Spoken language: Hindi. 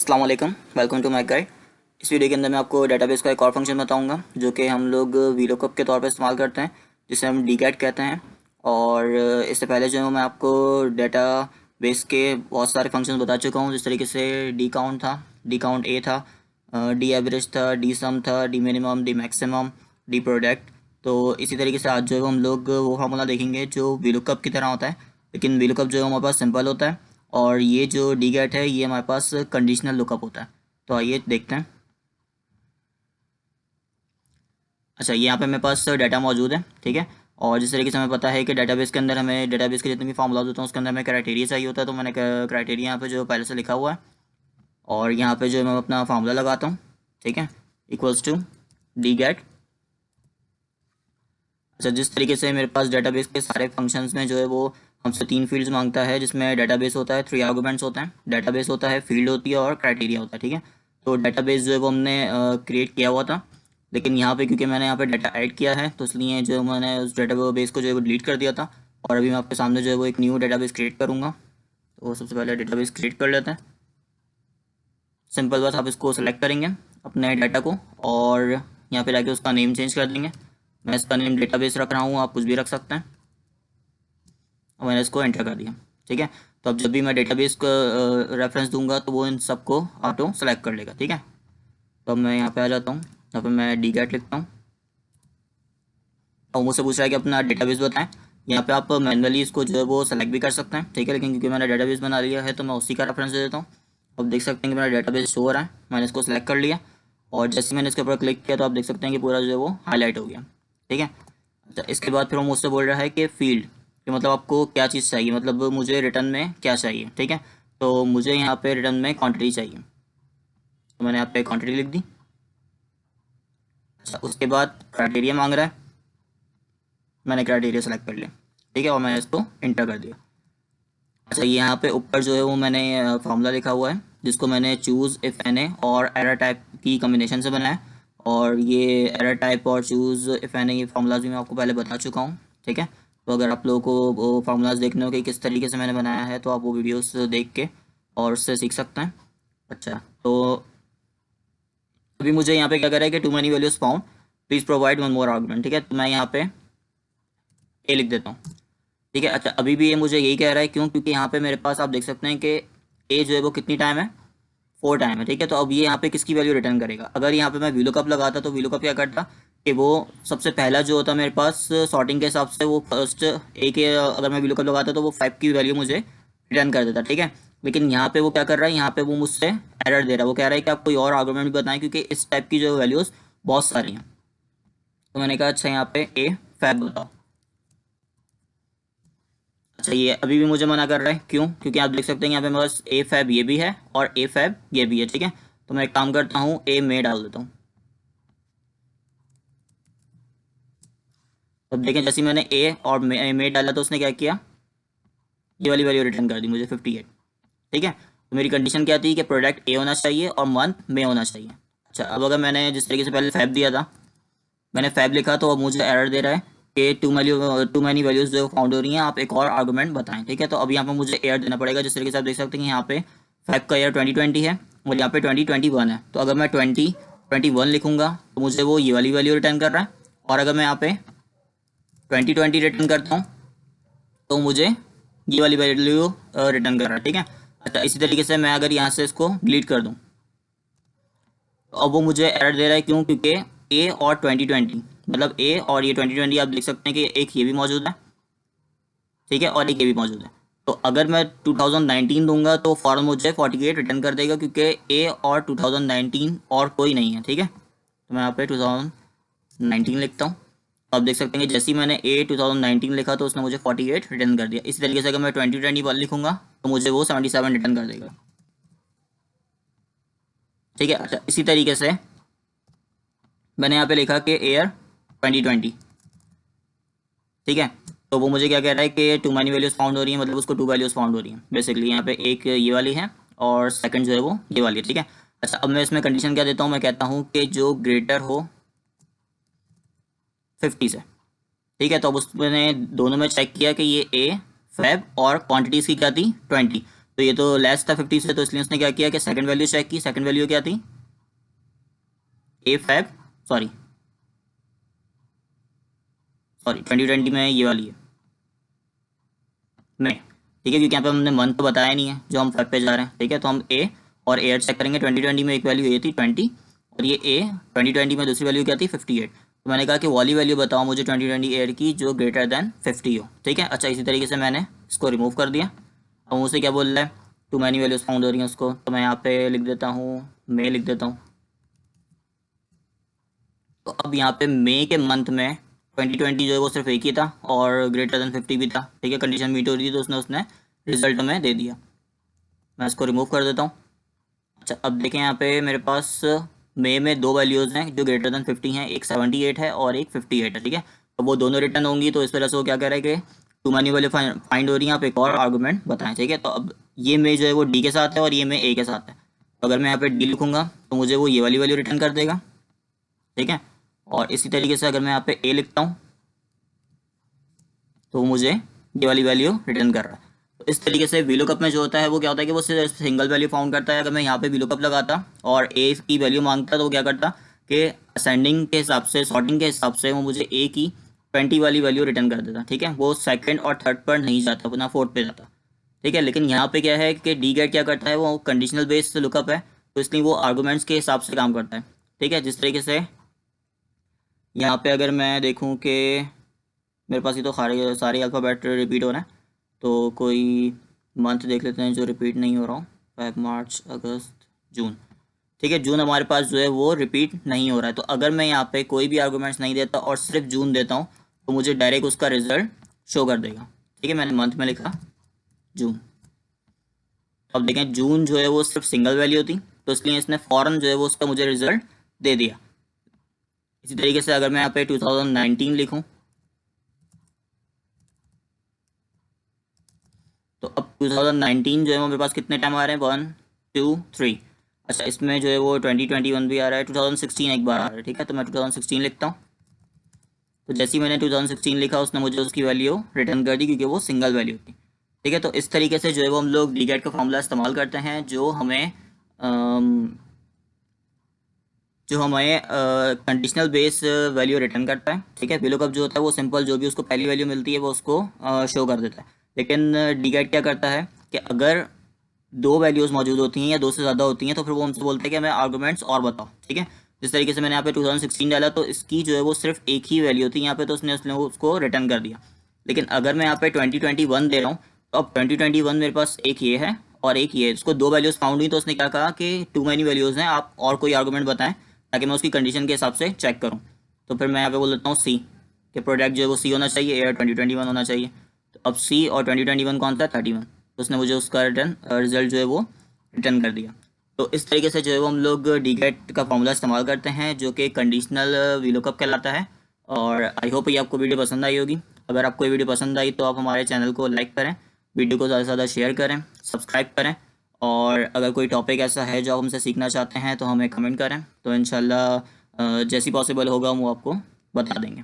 अस्सलाम वालेकुम, वेलकम टू माय गाइड। इस वीडियो के अंदर मैं आपको डेटाबेस का एक और फंक्शन बताऊंगा जो कि हम लोग वीलुकअप के तौर पर इस्तेमाल करते हैं, जिसे हम डीगेट कहते हैं। और इससे पहले जो है मैं आपको डेटाबेस के बहुत सारे फंक्शन बता चुका हूँ, जिस तरीके से डी काउंट था, डी काउंट ए था, डी एवरेज था, डी सम था, D minimum, D maximum, D product. तो इसी तरीके से आज जो है हम लोग वो फार्मूला देखेंगे जो वीलुकअप की तरह होता है, लेकिन वीलुकअप जो है हमारे पास सिंपल होता है। और ये जो डी गेट है ये हमारे पास कंडीशनल लुकअप होता है। तो आइए देखते हैं। अच्छा, ये यहाँ पे मेरे पास डाटा मौजूद है, ठीक है। और जिस तरीके से हमें पता है कि डेटाबेस के अंदर हमें डेटाबेस के जितने भी फार्मूलाज होते हैं उसके अंदर हमें क्राइटेरिया चाहिए होता है, तो मैंने क्राइटेरिया यहाँ पे जो पहले से लिखा हुआ है। और यहाँ पे जो मैं अपना फार्मूला लगाता हूँ, ठीक है, इक्वल्स टू डी गेट। अच्छा, जिस तरीके से मेरे पास डेटाबेस के सारे फंक्शंस में जो है वो हमसे 3 फील्ड्स मांगता है, जिसमें डेटाबेस होता है, 3 आर्गुमेंट्स होते हैं, डेटाबेस होता है, फील्ड होती है और क्राइटेरिया होता है, ठीक है। तो डेटाबेस जो है वो हमने क्रिएट किया हुआ था, लेकिन यहाँ पे क्योंकि मैंने यहाँ पे डाटा ऐड किया है तो इसलिए जो मैंने उस डेटाबेस को जो है वो डिलीट कर दिया था। और अभी मैं आपके सामने जो है वो एक न्यू डेटाबेस क्रिएट करूँगा। तो सबसे पहले डेटाबेस क्रिएट कर लेते हैं। सिंपल, बस आप इसको सेलेक्ट करेंगे अपने डाटा को और यहाँ पे जाके उसका नेम चेंज कर देंगे। मैं इसका नेम डेटाबेस रख रहा हूँ, आप कुछ भी रख सकते हैं। और मैंने इसको एंटर कर दिया, ठीक है। तो अब जब भी मैं डेटाबेस को रेफरेंस दूंगा तो वो इन सबको ऑटो सेलेक्ट कर लेगा, ठीक है। तो अब मैं यहाँ पे आ जाता हूँ, यहाँ पे मैं डी गेट लिखता हूँ और मुझसे पूछ रहा है कि अपना डेटाबेस बताएं। यहाँ पे आप मैनुअली इसको जो है वो सेलेक्ट भी कर सकते हैं, ठीक है, लेकिन क्योंकि मैंने डेटाबेस बना लिया है तो मैं उसी का रेफरेंस दे देता हूँ। अब देख सकते हैं कि मेरा डेटाबेस शो हो रहा है, मैंने इसको सेलेक्ट कर लिया और जैसे ही मैंने इसके ऊपर क्लिक किया तो आप देख सकते हैं कि पूरा जो है वो हाईलाइट हो गया, ठीक है। अच्छा, इसके बाद फिर वो मुझसे बोल रहा है कि फील्ड कि मतलब आपको क्या चीज़ चाहिए, मतलब मुझे रिटर्न में क्या चाहिए, ठीक है। तो मुझे यहाँ पे रिटर्न में क्वांटिटी चाहिए, तो मैंने यहाँ पे क्वांटिटी लिख दी। अच्छा, उसके बाद क्राइटेरिया मांग रहा है, मैंने क्राइटेरिया सेलेक्ट कर लिया, ठीक है, और मैंने इसको इंटर कर दिया। अच्छा, ये यहाँ पे ऊपर जो है वो मैंने फार्मूला लिखा हुआ है, जिसको मैंने चूज़ इफ़ एन ए और एरर टाइप की कम्बिनेशन से बनाया। और ये एरर टाइप और चूज़ इफ़ एन ए ये फार्मूलाज भी मैं आपको पहले बता चुका हूँ, ठीक है। तो अगर आप लोगों को वो फार्मूलाज देखने हो कि किस तरीके से मैंने बनाया है तो आप वो वीडियोस देख के और उससे सीख सकते हैं। अच्छा, तो अभी मुझे यहाँ पे क्या कर रहा है कि too many values found, please provide one more argument, ठीक है। तो मैं यहाँ पे ए लिख देता हूँ, ठीक है। अच्छा, अभी भी ये मुझे यही कह रहा है, क्यों? क्योंकि यहाँ पे मेरे पास आप देख सकते हैं कि ए जो है वो कितनी टाइम है, 4 टाइम है, ठीक है। तो अब ये यहाँ पे किसकी वैल्यू रिटर्न करेगा? अगर यहाँ पे मैं वीलुकअप लगाता तो वीलुकअप क्या करता कि वो सबसे पहला जो होता मेरे पास सॉर्टिंग के हिसाब से वो फर्स्ट ए के, अगर मैं वीलुकअप लगाता तो वो 5 की वैल्यू मुझे रिटर्न कर देता, ठीक है। लेकिन यहाँ पे वो क्या कर रहा है, यहाँ पे वो मुझसे एरर दे रहा है, वो कह रहा है कि आप कोई और आर्गुमेंट भी बताएं क्योंकि इस टाइप की जो वैल्यूज़ बहुत सारी हैं। तो मैंने कहा अच्छा यहाँ पे ए फैब बताओ। अच्छा, ये अभी भी मुझे मना कर रहा है, क्यों? क्योंकि आप देख सकते हैं यहाँ पे मेरे पास ए फैब ये भी है और ए फैब ये भी है, ठीक है। तो मैं एक काम करता हूँ, ए में डाल देता हूँ। अब देखें, जैसे ही मैंने ए और में डाला तो उसने क्या किया, ये वाली वैल्यू रिटर्न कर दी मुझे 58, ठीक है। तो मेरी कंडीशन क्या थी कि प्रोडक्ट ए होना चाहिए और मंथ में होना चाहिए। अच्छा, अब अगर मैंने जिस तरीके से पहले फैब दिया था, मैंने फैब लिखा तो अब मुझे एरर दे रहा है कि टू मैनी वैल्यूज जो फाउंड हो रही हैं, आप एक और आर्गुमेंट बताएं, ठीक है। तो अब यहाँ पर मुझे एयर देना पड़ेगा। जिस तरीके से आप देख सकते हैं कि यहाँ पे फैब का ईयर 2020 है और यहाँ पे 2021 है। तो अगर मैं 2021 लिखूंगा तो मुझे वो ये वाली वैल्यू रिटर्न कर रहा है, और अगर मैं यहाँ पे 2020 रिटर्न करता हूँ तो मुझे ये वाली वैल्यू रिटर्न कर रहा है, ठीक है। अच्छा, इसी तरीके से मैं अगर यहाँ से इसको डिलीट कर दूँ तो अब वो मुझे एरर दे रहा है, क्यों? क्योंकि ए और 2020, मतलब ए और ये 2020 आप देख सकते हैं कि एक ये भी मौजूद है, ठीक है, और एक ये भी मौजूद है। तो अगर मैं 2019 दूंगा तो फॉर्म मुझे 48 रिटर्न कर देगा, क्योंकि ए और 2019 और कोई नहीं है, ठीक है। तो मैं यहाँ पे 2019 लिखता हूँ। अब देख सकते हैं कि जैसे ही मैंने ए 2019 लिखा तो उसने मुझे 48 रिटर्न कर दिया। इसी तरीके से अगर मैं 2021 लिखूंगा तो मुझे वो 77 रिटर्न कर देगा, ठीक है। अच्छा, इसी तरीके से मैंने यहाँ पे लिखा कि एयर 2020, ठीक है। तो वो मुझे क्या कह रहा है कि टू मैनी वैल्यूज फाउंड हो रही है, मतलब उसको 2 वैल्यूज फाउंड हो रही है बेसिकली। यहाँ पे एक ये वाली है और सेकंड जो है वो ये वाली है, ठीक है। अच्छा, अब मैं इसमें कंडीशन क्या देता हूँ, मैं कहता हूँ कि जो ग्रेटर हो 50 से, ठीक है। तो अब उसने दोनों में चेक किया कि ये ए फैब और क्वांटिटीज़ की क्या थी 20। तो ये तो लेस था 50 से, तो इसलिए उसने क्या किया कि सेकंड वैल्यू चेक की। सेकंड वैल्यू क्या थी, ए फैब सॉरी 2020 में ये वाली है में, ठीक है, क्योंकि यहाँ पे हमने मंथ तो बताया नहीं है जो हम फेब पे जा रहे हैं, ठीक है। तो हम ए और एयर चेक करेंगे। 2020 में एक वैल्यू ये थी 20 और ये ए 2020 में दूसरी वैल्यू क्या थी 58। तो मैंने कहा कि वाली वैल्यू बताओ मुझे 2020 एयर की जो ग्रेटर देन 50 हो, ठीक है। अच्छा, इसी तरीके से मैंने इसको रिमूव कर दिया। अब मुझसे क्या बोल रहा है, टू मैनी वैल्यूज फाउंड हो रही हैं उसको, तो मैं यहाँ पे लिख देता हूँ मे लिख देता हूँ। तो अब यहाँ पे मई के मंथ में 2020 जो है वो सिर्फ एक ही था और ग्रेटर देन 50 भी था, ठीक है। कंडीशन मीट हो रही थी तो उसने रिजल्ट में दे दिया। मैं इसको रिमूव कर देता हूँ। अच्छा, अब देखें यहाँ पे मेरे पास मई में दो वैल्यूज़ हैं जो ग्रेटर देन 50 हैं, एक 78 है और एक 58 है, ठीक है। तो वो दोनों रिटर्न होंगी, तो इस वजह से वो क्या कह रहा है कि टू मैनी वैल्यू फाइंड हो रही है, आप एक और आर्गूमेंट बताएं, ठीक है। तो अब ये मई जो है वो डी के साथ है और ये मई ए के साथ है। तो अगर मैं यहाँ पे डी लिखूँगा तो मुझे वो ये वाली वैल्यू रिटर्न कर देगा, ठीक है। और इसी तरीके से अगर मैं यहाँ पे ए लिखता हूँ तो मुझे ये वाली वैल्यू रिटर्न कर रहा है। तो इस तरीके से वीलुकअप में जो होता है वो क्या होता है कि वो सिर्फ सिंगल वैल्यू फाउंड करता है। अगर मैं यहाँ पे वीलुकअप लगाता और ए की वैल्यू मांगता तो वो क्या करता कि असेंडिंग के हिसाब से, सॉर्टिंग के हिसाब से वो मुझे ए की 20 वाली वैल्यू रिटर्न कर देता, ठीक है। वो सेकंड और थर्ड पर नहीं जाता, अपना फोर्थ पे जाता, ठीक है। लेकिन यहाँ पे क्या है कि डी गेट क्या करता है, वो कंडीशनल बेस्ड लुकअप है, तो इसलिए वो आर्गूमेंट्स के हिसाब से काम करता है, ठीक है। जिस तरीके से यहाँ पे अगर मैं देखूँ कि मेरे पास ये तो सारे अल्फ़ाबेट रिपीट हो रहे हैं, तो कोई मंथ देख लेते हैं जो रिपीट नहीं हो रहा हूँ। फैब, मार्च, अगस्त, जून, ठीक है। जून हमारे पास जो है वो रिपीट नहीं हो रहा है। तो अगर मैं यहाँ पे कोई भी आर्गूमेंट्स नहीं देता और सिर्फ जून देता हूँ तो मुझे डायरेक्ट उसका रिजल्ट शो कर देगा, ठीक है। मैंने मंथ में लिखा जून। अब देखें जून जो है वो सिर्फ सिंगल वैल्यू थी, तो इसलिए इसने फ़ौरन जो है वो उसका मुझे रिजल्ट दे दिया। इसी तरीके से अगर मैं यहाँ पे 2019 लिखूँ तो अब 2019 जो है वो मेरे पास कितने टाइम आ रहे हैं, 1 2 3। अच्छा, इसमें जो है वो 2021 भी आ रहा है, 2016 एक बार आ रहा है, ठीक है। तो मैं 2016 लिखता हूँ। तो जैसे ही मैंने 2016 लिखा उसने मुझे उसकी वैल्यू रिटर्न कर दी क्योंकि वो सिंगल वैल्यू थी, ठीक है। तो इस तरीके से जो है वो हम लोग डीगेट का फॉर्मूला इस्तेमाल करते हैं जो हमें कंडीशनल बेस वैल्यू रिटर्न करता है, ठीक है। वीलुकअप जो होता है वो सिंपल, जो भी उसको पहली वैल्यू मिलती है वो उसको शो कर देता है। लेकिन डीगेट क्या करता है कि अगर दो वैल्यूज़ मौजूद होती हैं या दो से ज़्यादा होती हैं तो फिर वो हमसे बोलते हैं कि हमें आर्गूमेंट्स और बताओ, ठीक है। जिस तरीके से मैंने यहाँ पे 2016 डाला तो इसकी जो है वो सिर्फ एक ही वैल्यू थी यहाँ पे, तो उसने उसको रिटर्न कर दिया। लेकिन अगर मैं यहाँ पे 2021 दे रहा हूँ तो अब 2021 मेरे पास एक ये है और एक ये है, इसको दो वैल्यूज़ फाउंड हुई, तो उसने क्या कहा कि टू मैनी वैल्यूज़ हैं, आप और कोई आर्गूमेंट बताएं ताकि मैं उसकी कंडीशन के हिसाब से चेक करूँ। तो फिर मैं यहाँ पे बोल देता हूँ सी, कि प्रोडक्ट जो है वो सी होना चाहिए, एयर 2021 होना चाहिए। तो अब सी और 2021 कौन सा, 31, तो उसने मुझे उसका रिजल्ट जो है वो रिटर्न कर दिया। तो इस तरीके से जो है वो हम लोग डीगेट का फॉर्मूला इस्तेमाल करते हैं जो कि कंडीशनल वीलुकअप कहलाता है। और आई होप ये आपको वीडियो पसंद आई होगी। अगर आपको ये वीडियो पसंद आई तो आप हमारे चैनल को लाइक करें, वीडियो को ज़्यादा से ज़्यादा शेयर करें, सब्सक्राइब करें। और अगर कोई टॉपिक ऐसा है जो आप हमसे सीखना चाहते हैं तो हमें कमेंट करें, तो इंशाल्लाह जैसी पॉसिबल होगा हम वो आपको बता देंगे।